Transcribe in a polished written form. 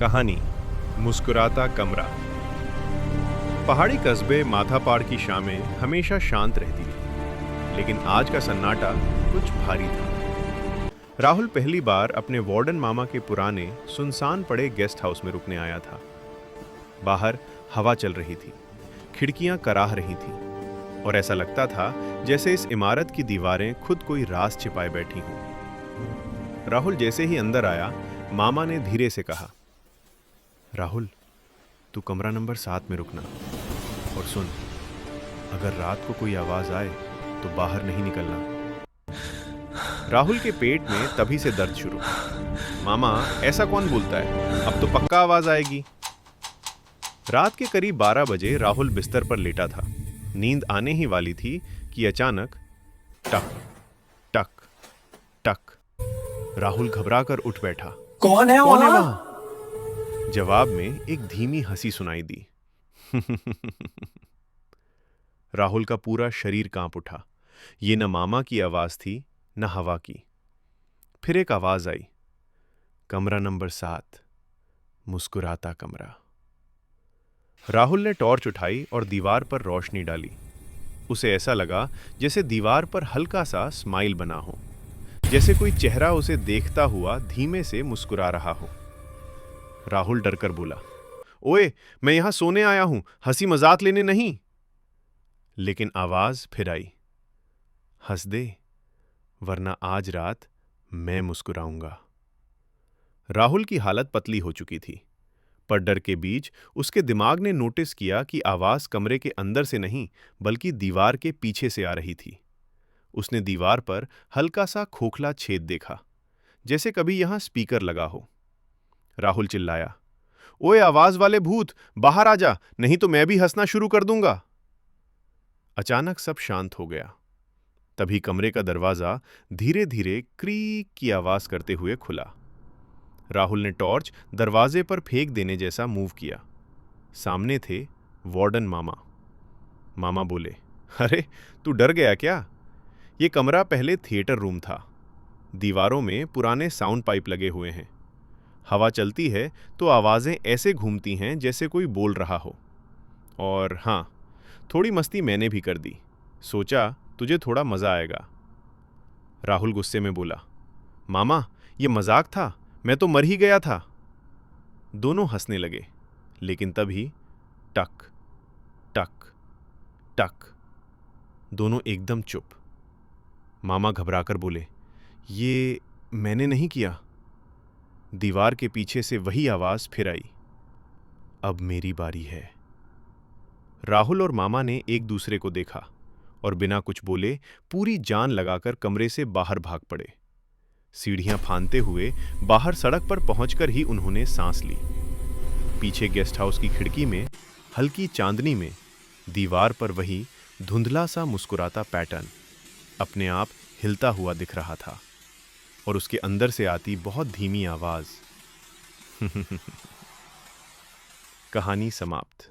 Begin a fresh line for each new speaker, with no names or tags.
कहानी मुस्कुराता कमरा। पहाड़ी कस्बे माथापाड़ की शामें हमेशा शांत रहती थी, लेकिन आज का सन्नाटा कुछ भारी था। राहुल पहली बार अपने वार्डन मामा के पुराने सुनसान पड़े गेस्ट हाउस में रुकने आया था। बाहर हवा चल रही थी, खिड़कियां कराह रही थीं और ऐसा लगता था जैसे इस इमारत की दीवारें खुद कोई राज छिपाए बैठी हों। राहुल जैसे ही अंदर आया, मामा ने धीरे से कहा, राहुल, तू कमरा नंबर 7 में रुकना और सुन, अगर रात को कोई आवाज आए तो बाहर नहीं निकलना। राहुल के पेट में तभी से दर्द शुरू। मामा, ऐसा कौन बोलता है? अब तो पक्का आवाज आएगी। रात के करीब 12 बजे राहुल बिस्तर पर लेटा था। नींद आने ही वाली थी कि अचानक टक टक टक। राहुल घबराकर उठ बैठा।
कौन है वहां?
जवाब में एक धीमी हंसी सुनाई दी। राहुल का पूरा शरीर कांप उठा। ये न मामा की आवाज थी, न हवा की। फिर एक आवाज आई, कमरा नंबर 7, मुस्कुराता कमरा। राहुल ने टॉर्च उठाई और दीवार पर रोशनी डाली। उसे ऐसा लगा जैसे दीवार पर हल्का सा स्माइल बना हो, जैसे कोई चेहरा उसे देखता हुआ धीमे से मुस्कुरा रहा हो। राहुल डरकर बोला, ओए, मैं यहां सोने आया हूं, हंसी मजाक लेने नहीं। लेकिन आवाज फिर आई, हंस दे, वरना आज रात मैं मुस्कुराऊंगा। राहुल की हालत पतली हो चुकी थी, पर डर के बीच उसके दिमाग ने नोटिस किया कि आवाज कमरे के अंदर से नहीं, बल्कि दीवार के पीछे से आ रही थी। उसने दीवार पर हल्का सा खोखला छेद देखा, जैसे कभी यहां स्पीकर लगा हो। राहुल चिल्लाया, ओए आवाज वाले भूत, बाहर आ जा, नहीं तो मैं भी हंसना शुरू कर दूंगा। अचानक सब शांत हो गया। तभी कमरे का दरवाजा धीरे धीरे क्रीक की आवाज करते हुए खुला। राहुल ने टॉर्च दरवाजे पर फेंक देने जैसा मूव किया। सामने थे वार्डन मामा। मामा बोले, अरे, तू डर गया क्या? ये कमरा पहले थिएटर रूम था। दीवारों में पुराने साउंड पाइप लगे हुए हैं। हवा चलती है तो आवाजें ऐसे घूमती हैं जैसे कोई बोल रहा हो। और हाँ, थोड़ी मस्ती मैंने भी कर दी, सोचा तुझे थोड़ा मजा आएगा। राहुल गुस्से में बोला, मामा, ये मजाक था, मैं तो मर ही गया था। दोनों हंसने लगे, लेकिन तभी टक टक टक, दोनों एकदम चुप। मामा घबराकर बोले, ये मैंने नहीं किया। दीवार के पीछे से वही आवाज फिर आई, अब मेरी बारी है। राहुल और मामा ने एक दूसरे को देखा और बिना कुछ बोले पूरी जान लगाकर कमरे से बाहर भाग पड़े। सीढ़ियां फांदते हुए बाहर सड़क पर पहुंचकर ही उन्होंने सांस ली। पीछे गेस्ट हाउस की खिड़की में हल्की चांदनी में दीवार पर वही धुंधला सा मुस्कुराता पैटर्न अपने आप हिलता हुआ दिख रहा था, और उसके अंदर से आती बहुत धीमी आवाज। कहानी समाप्त।